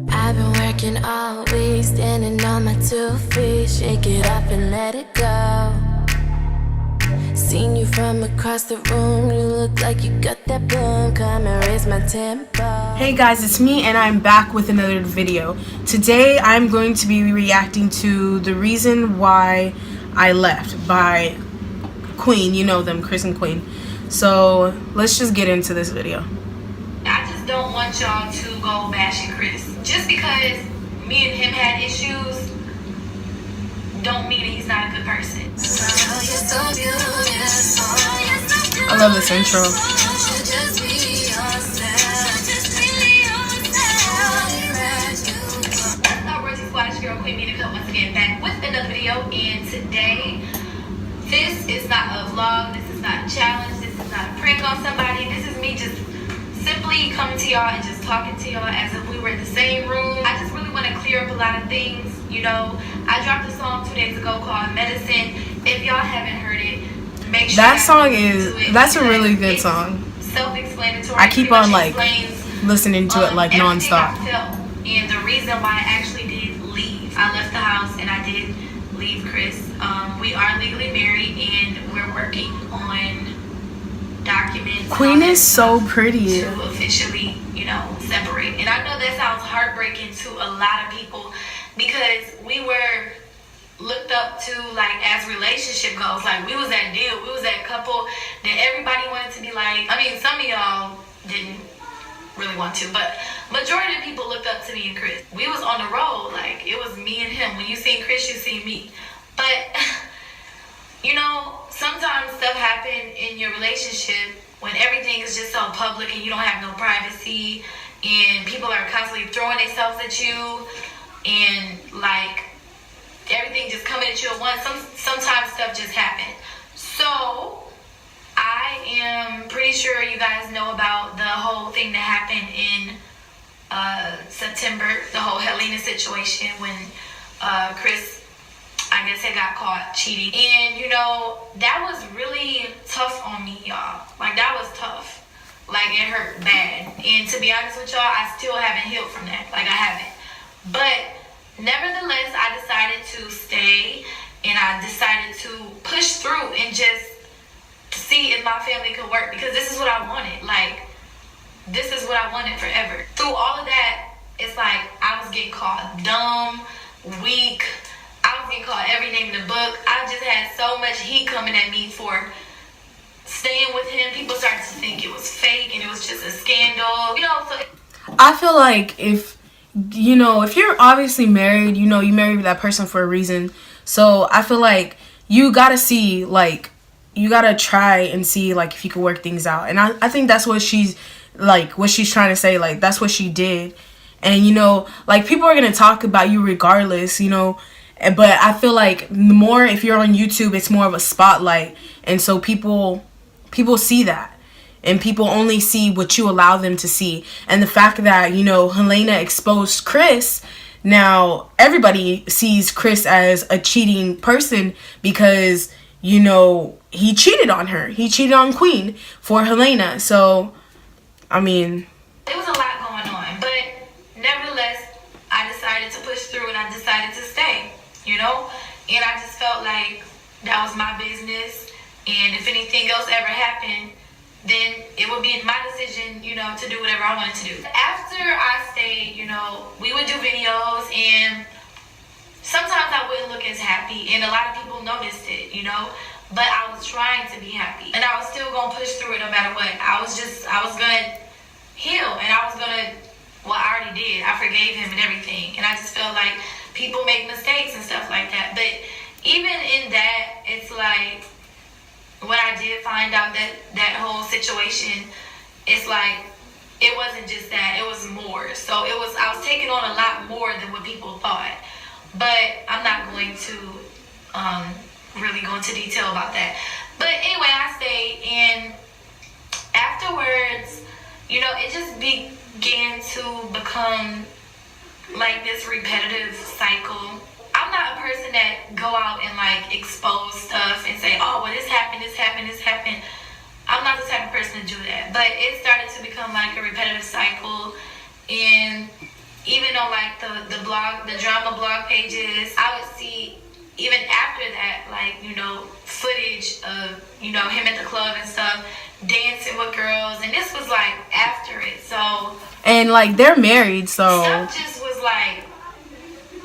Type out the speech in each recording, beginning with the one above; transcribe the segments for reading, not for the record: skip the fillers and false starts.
I've been working all week, standing on my 2 feet. Shake it up and let it go. Seen you from across the room, you look like you got that boom. Come and raise my tempo. Hey guys, it's me and I'm back with another video. Today I'm going to be reacting to The Reason Why I Left by Queen. You know them, Chris and Queen. So let's just get into this video. I just don't want y'all to go bashing Chris. Just because me and him had issues don't mean that he's not a good person. I love this intro. Girl Queen Media Cup once again back with another video, and today this is not a vlog, this is not a challenge, this is not a prank on somebody. This is me just simply coming to y'all and just talking to y'all as if we were in the same room. I just really want to clear up a lot of things. You know, I dropped a song 2 days ago called Medicine. If y'all haven't heard it, make sure that's a really good song. Self-explanatory. I keep on like listening to it like nonstop. And the reason why I actually did leave, I left the house and I did leave Chris. We are legally married and we're working on documents. Queen is so pretty. To officially, you know, separate. And I know that sounds heartbreaking to a lot of people because we were looked up to, like, as relationship goes. Like, we was that deal, we was that couple that everybody wanted to be like. I mean, some of y'all didn't really want to, but majority of people looked up to me and Chris. We was on the road, like it was me and him. When you seen Chris, you seen me. But you know, sometimes stuff happen in your relationship when everything is just so public and you don't have no privacy and people are constantly throwing themselves at you and like everything just coming at you at once. Sometimes stuff just happens. So I am pretty sure you guys know about the whole thing that happened in September, the whole Helena situation when Chris, I guess, had got caught cheating. And you know, that was really tough on me, y'all. Like, that was tough. Like, it hurt bad. And to be honest with y'all, I still haven't healed from that. Like, I haven't. But nevertheless, I decided to stay and I decided to push through and just see if my family could work, because this is what I wanted. Like, this is what I wanted forever. Through all of that, it's like I was getting called dumb, weak. I was getting called every name in the book. I just had so much heat coming at me for staying with him. People started to think it was fake and it was just a scandal. You know, so I feel like if you're obviously married, you know, you married that person for a reason. So I feel like you gotta see, like, you gotta try and see, like, if you can work things out. And I think that's what she's trying to say. Like, that's what she did. And, you know, like, people are gonna talk about you regardless, you know. But I feel like more if you're on YouTube, it's more of a spotlight. And so people see that. And people only see what you allow them to see. And the fact that, you know, Helena exposed Chris, now everybody sees Chris as a cheating person because, you know, he cheated on her. He cheated on Queen for Helena. So, I mean, there was a lot going on. But nevertheless, I decided to push through and I decided to stay, you know? And I just felt like that was my business. And if anything else ever happened, then it would be my decision, you know, to do whatever I wanted to do. After I stayed, you know, we would do videos and sometimes I wouldn't look as happy and a lot of people noticed it, you know, but I was trying to be happy and I was still gonna push through it no matter what. I was gonna heal and I already did. I forgave him and everything, and I just felt like people make mistakes and stuff like that. But even in that, it's like, when I did find out that whole situation, it's like, it wasn't just that, it was more. So I was taking on a lot more than what people thought. But I'm not going to really go into detail about that. But anyway, I stayed, and afterwards, you know, it just began to become like this repetitive cycle. I'm not a person that go out and like expose stuff and say, oh, well, this happened. I'm not the type of person to do that. But it started to become like a repetitive cycle. And even on like the blog, the drama blog pages, I would see even after that, like, you know, footage of, you know, him at the club and stuff, dancing with girls, and this was like after it. So And like they're married, so stuff just was like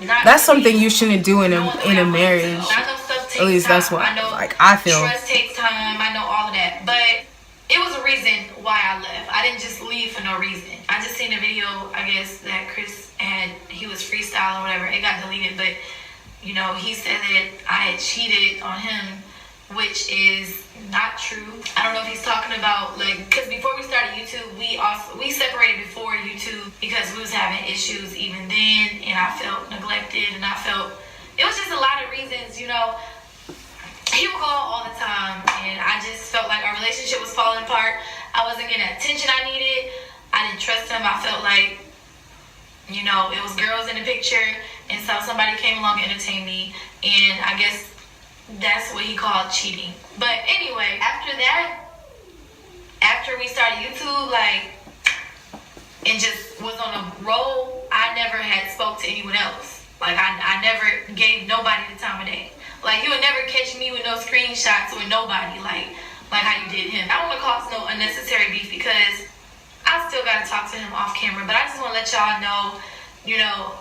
not that's really something you shouldn't do in going the way a I wanted to. marriage. I know stuff takes At least time. that's what I know like I feel. trust takes time. I know all of that, but it was a reason why I left. I didn't just leave for no reason. I just seen a video, I guess, that Chris had. He was freestyle or whatever. It got deleted, but you know, he said that I had cheated on him, which is not true. I don't know if he's talking about, like, because before we started YouTube, we separated before YouTube because we was having issues even then, and I felt neglected, and I felt it was just a lot of reasons, you know. He would call all the time, and I just felt like our relationship was falling apart. I wasn't getting the attention I needed. I didn't trust him. I felt like, you know, it was girls in the picture, and so somebody came along and entertained me, and I guess that's what he called cheating. But anyway, after that, after we started YouTube, like, and just was on a roll, I never had spoke to anyone else. Like, I never gave nobody the time of day. Like, you would never catch me with no screenshots with nobody, like how you did him. I don't want to cause no unnecessary beef because I still got to talk to him off camera, but I just want to let y'all know, you know,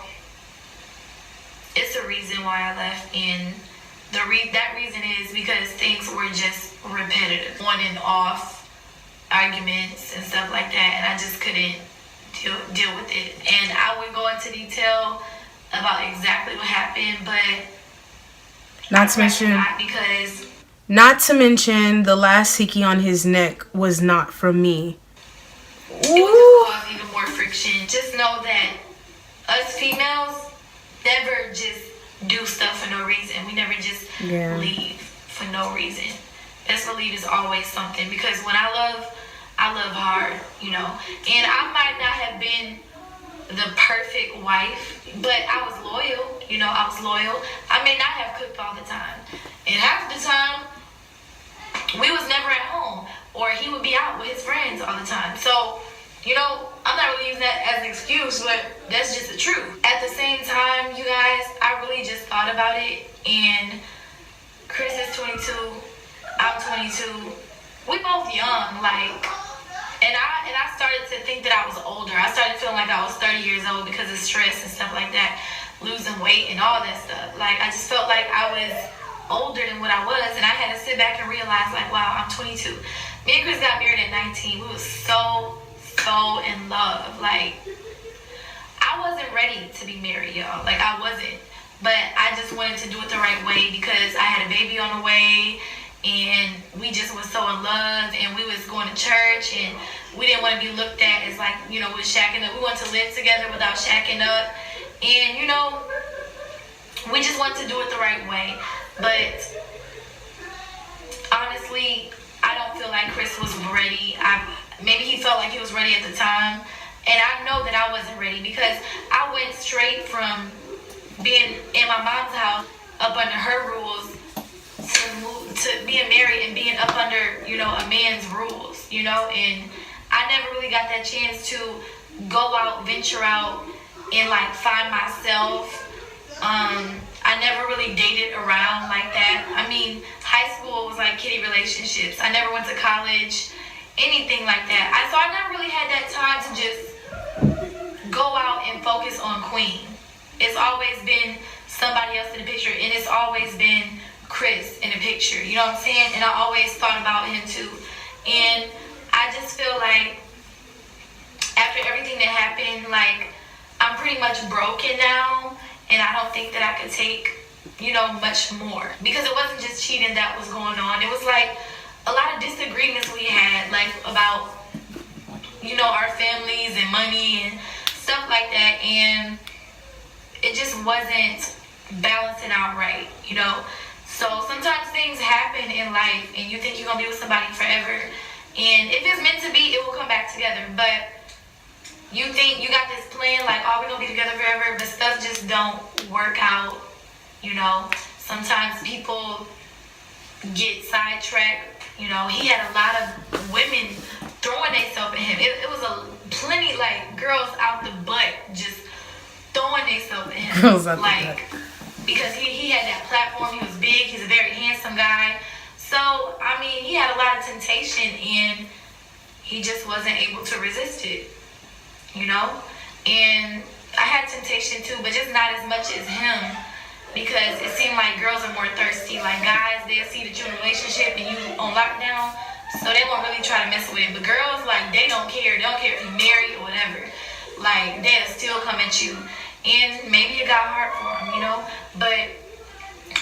it's a reason why I left, and that reason is because things were just repetitive, on and off arguments and stuff like that, and I just couldn't deal with it. And I would go into detail about exactly what happened, but Not to mention the last hickey on his neck was not from me. It would just cause even more friction. Just know that us females never just do stuff for no reason. We never just leave for no reason. Best believe is always something, because when I love hard, you know. And I might not have been the perfect wife, but I was loyal, you know. I was loyal. I may not have cooked all the time, and half the time we was never at home, or he would be out with his friends all the time. So, you know, I'm not really using that as an excuse, but that's just the truth. At the same time, you guys, I really just thought about it, and Chris is 22, I'm 22. We both young, like, and I started to think that I was older. I started feeling like I was 30 years old because of stress and stuff like that, losing weight and all that stuff. Like, I just felt like I was older than what I was, and I had to sit back and realize, like, wow, I'm 22. Me and Chris got married at 19. We was so in love. Like, I wasn't ready to be married, y'all. Like, I wasn't. But I just wanted to do it the right way because I had a baby on the way, and we just was so in love, and we was going to church, and we didn't want to be looked at as, like, you know, we was shacking up. We wanted to live together without shacking up, and, you know, we just wanted to do it the right way. But honestly, I don't feel like Chris was ready. Maybe he felt like he was ready at the time, and I know that I wasn't ready because I went straight from being in my mom's house up under her rules to being married and being up under, you know, a man's rules, you know. And I never really got that chance to go out, venture out, and like find myself. I never really dated around like that. I mean, high school was like kiddie relationships. I never went to college, anything like that. So I never really had that time to just go out and focus on Queen. It's always been somebody else in the picture, and it's always been Chris in the picture. You know what I'm saying? And I always thought about him too. And I just feel like after everything that happened, like, I'm pretty much broken now, and I don't think that I could take, you know, much more, because it wasn't just cheating that was going on. It was like a lot of disagreements we had, like, about, you know, our families and money and stuff like that, and it just wasn't balancing out right, you know. So sometimes things happen in life, and you think you're gonna be with somebody forever, and if it's meant to be, it will come back together. But you think you got this plan, like, oh, we're gonna be together forever, but stuff just don't work out, you know. Sometimes people get sidetracked, you know. He had a lot of women throwing themselves at him. It was plenty, like, girls out the butt just girls out there. Like, because he had that platform, he was big, he's a very handsome guy. So, I mean, he had a lot of temptation and he just wasn't able to resist it, you know? And I had temptation too, but just not as much as him, because it seemed like girls are more thirsty. Like guys, they'll see that you're in a relationship and you on lockdown, so they won't really try to mess with it. But girls, like, they don't care. They don't care if you're married or whatever. Like, they'll still come at you. And maybe you got heart for him, you know? But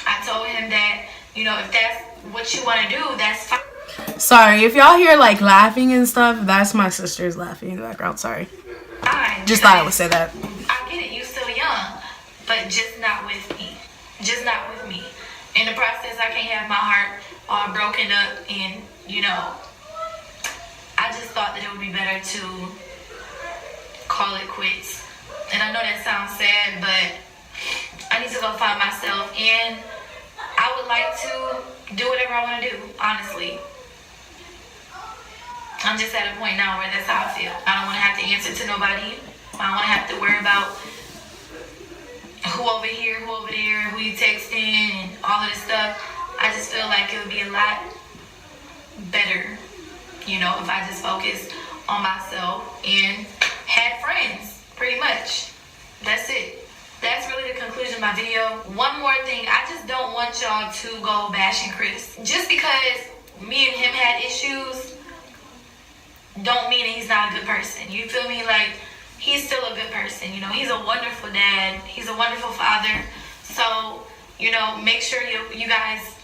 I told him that, you know, if that's what you want to do, that's fine. Sorry, if y'all hear like laughing and stuff, that's my sister's laughing in the background. Sorry. Just thought I would say that. I get it, you still young, but just not with me. Just not with me. In the process, I can't have my heart all broken up, and you know, I just thought that it would be better to call it quits. And I know that sounds sad, but I need to go find myself, and I would like to do whatever I want to do, honestly. I'm just at a point now where that's how I feel. I don't want to have to answer to nobody. I don't want to have to worry about who over here, who over there, who you texting, and all of this stuff. I just feel like it would be a lot better, you know, if I just focused on myself and had friends, pretty much. That's it. That's really the conclusion of my video. One more thing, I just don't want y'all to go bashing Chris. Just because me and him had issues don't mean that he's not a good person. You feel me? Like, he's still a good person. You know, he's a wonderful dad. He's a wonderful father. So, you know, make sure you guys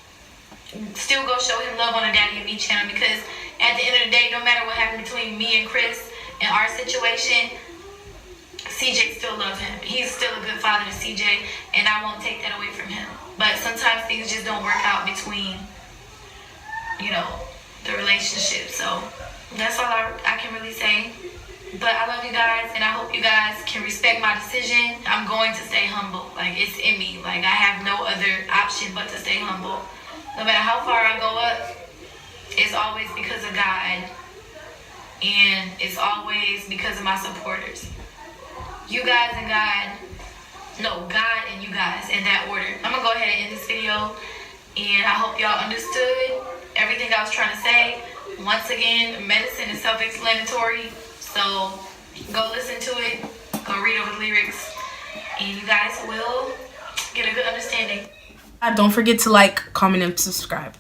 still go show him love on the Daddy and Me channel, because at the end of the day, no matter what happened between me and Chris and our situation, CJ still loves him. He's still a good father to CJ, and I won't take that away from him. But sometimes things just don't work out between, you know, the relationship. So that's all I can really say. But I love you guys, and I hope you guys can respect my decision. I'm going to stay humble. Like, it's in me. Like, I have no other option but to stay humble. No matter how far I go up, it's always because of God. And it's always because of my supporters. You guys and God. No, God and you guys, in that order. I'm going to go ahead and end this video. And I hope y'all understood everything I was trying to say. Once again, medicine is self-explanatory. So go listen to it. Go read over the lyrics. And you guys will get a good understanding. Don't forget to like, comment, and subscribe.